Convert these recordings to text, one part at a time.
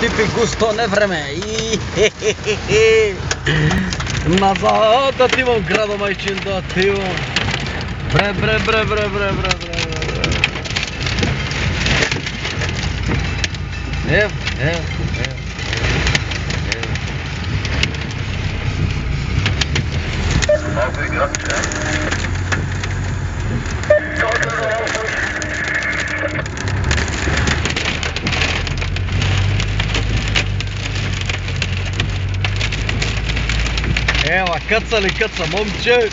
Štipi gusto nevreme. Nazad da ti imam grado majčin, da ti imam. Bre. Evo. Evo, kaca, momče.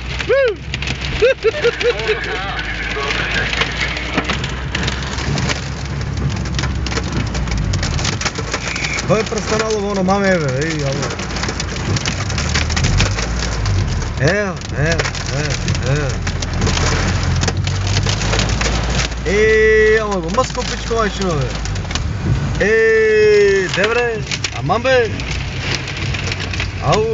Što je prestanalo ono mame, ej, ovo. Evo. Amo go, masko pičko majčino, be. Debre, a mambe. Au.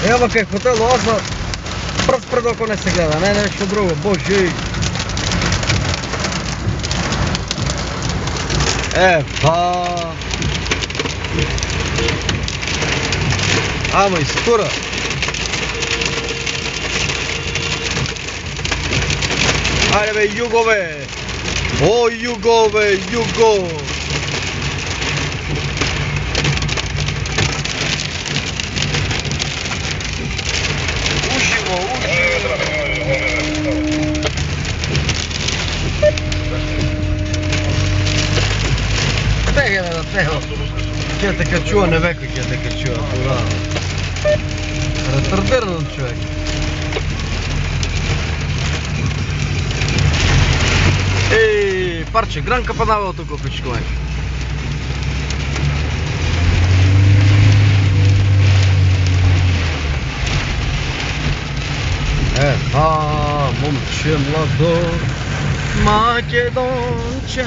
Evo kaj hotel Oza, prst pred oko ne se gleda, ne nešto drugo, bože. Amo iz kura. Ajde be, jugove. O jugove, jugo. Uživo. Tego. Kje te kad čuva, ne veko kje te kad čuva. Retardiran čovjek. Parče, granka pa dava tu kopičko manj. Momče mlado, Makedonče.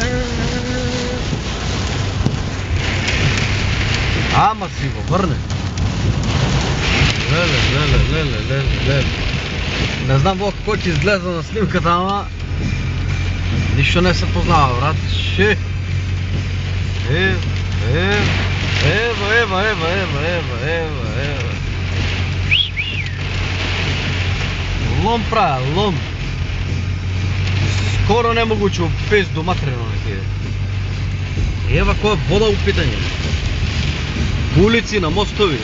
Ama si go vrne. Lele. Ne znam Bog ko će izgleda na snimkata, ama ništa ne se poznava, vrat. Evo. Lom. Skoro nemoguće u pizdu materinu neki. Evo koja je voda u pitanju. Ulici, na mostovi,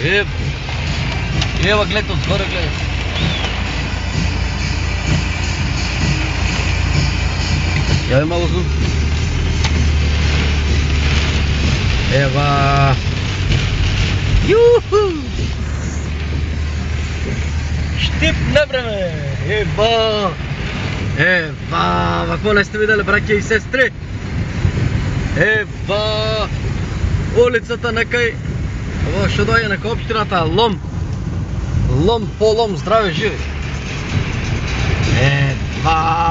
evo gled od zgore gled. Javi malo zoom. Eva. Juhu. Štip nevreme. Eva. Kako ne ste vidjeli, braće i sestre? Eva. Ulicata nekaj. Ovo što doje neka opštinata, lom po lom, zdrave živi.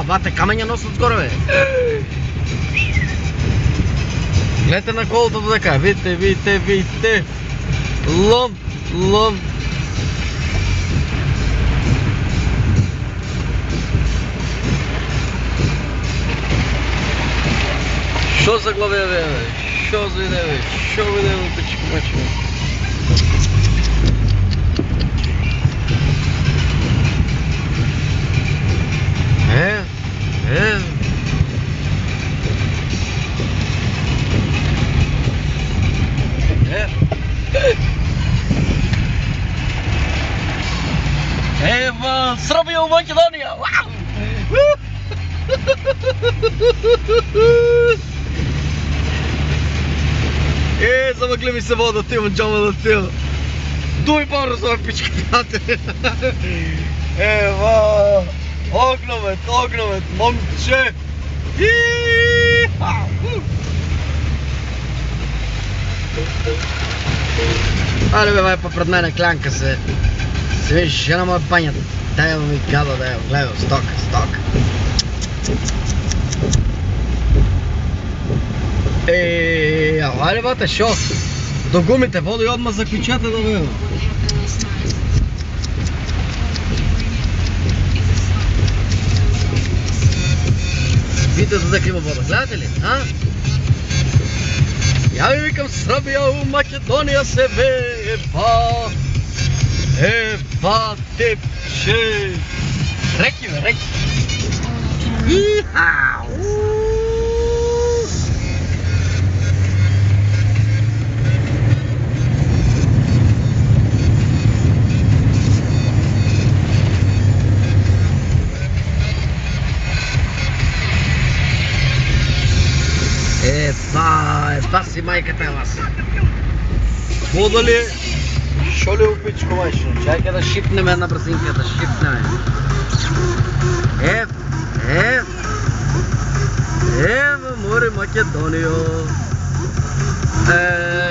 Bate, kamenja nos od zgore, be. Gledajte na kolото do дека, vidite. Lom. Što za glave, be? Što vide, pičku mačinu. Evo, Srbija u Makedonija! Zamagli mi se voda, timo, džama da timo. Duj baro zove pička, brate. Evo, ognomet, momče. Ali be, pa pred mene klanka se. Se vidiš, jedna moja banja. Daj mi gado, gledaj, stoka. Ajde, bate, šo. До гумите води одма заклучате да бе. Видите за дека има вода, гледате ли? А? Я ви викам Србија у Македонија се вева. Ева тепче. Реки бе, реки. Иха! Еба си майката вас. Вода ли? Шо ли опичко майшно? Чайка да шипнем една брзинка, да шипнем. Ева море Македонио.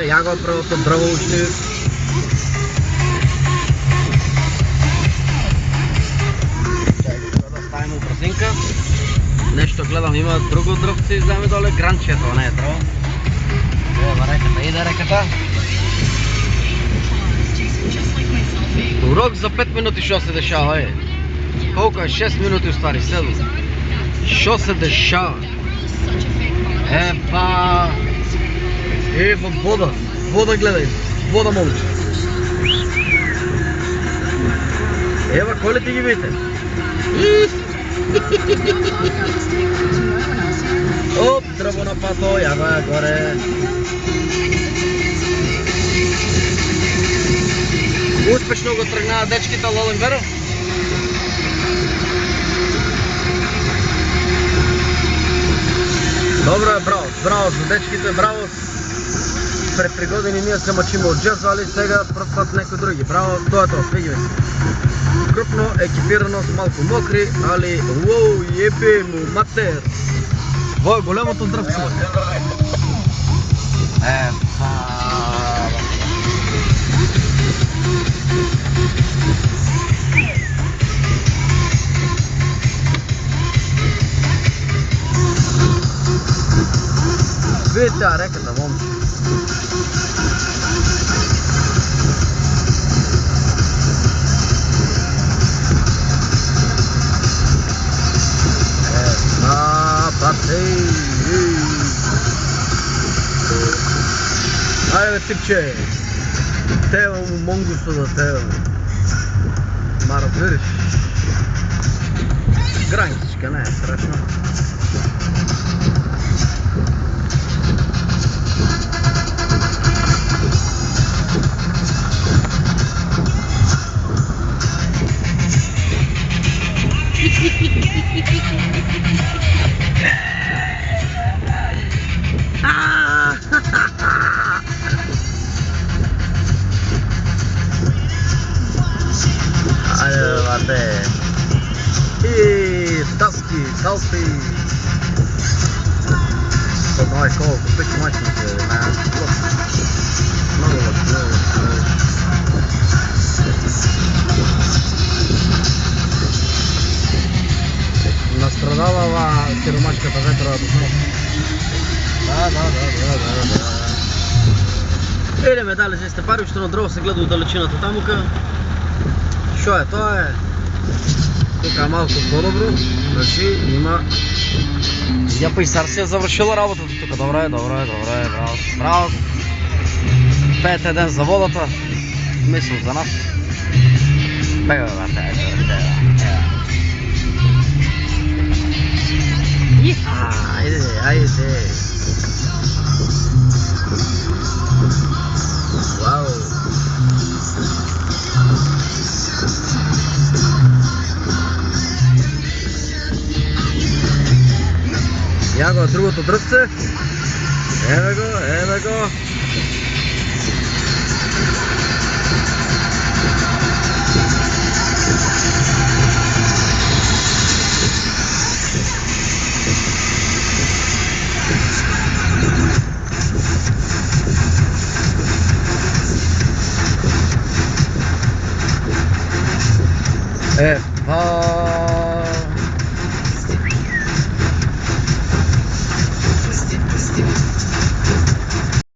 Я го правото здравоучник. Чайка да ставим брзинка. Нещо гледам, има друго дръвце и вземе доле гранчето, не е дърво. Ева реката, иде реката. Урок за 5 минути шо се дешава, е. Колко е? 6 минути у ствари, 7. Шо се дешава? Ева вода, вода гледай, вода момче. Ева колите ги видите? Оп, дрво на пато, я го е горе. Успешно го тръгнава дечките Лоленберо. Добре, браво за дечките, браво. Пред 3 години ние се мъчим от джерзвали, сега пръв път някой други. Браво, това е това, видим се. Крупно, екипирано, с малко мокри, али уоу, ебе му матер. Во е големото дръвце. Видите реката, момче. Айде типче, тева му монгусто да тева. Ма разбираш. Граничка, не е страшно. Айде, бате. И талски. Това е колко пъти мачните, много лък. Настрадала сиромашката ветрова душа. Да. Идеме дали за Степари, ще на дрво се гледа от далечината тамука. Шо е? Това е. Тук е малко по-добро. Значи има. Я пейсар си е завършила работата тук. Добре, браво. Пете ден за водата. Мисъл за нас. Бега, бате. Айде. Вау. Я го другото дръвце. Еве го. Ева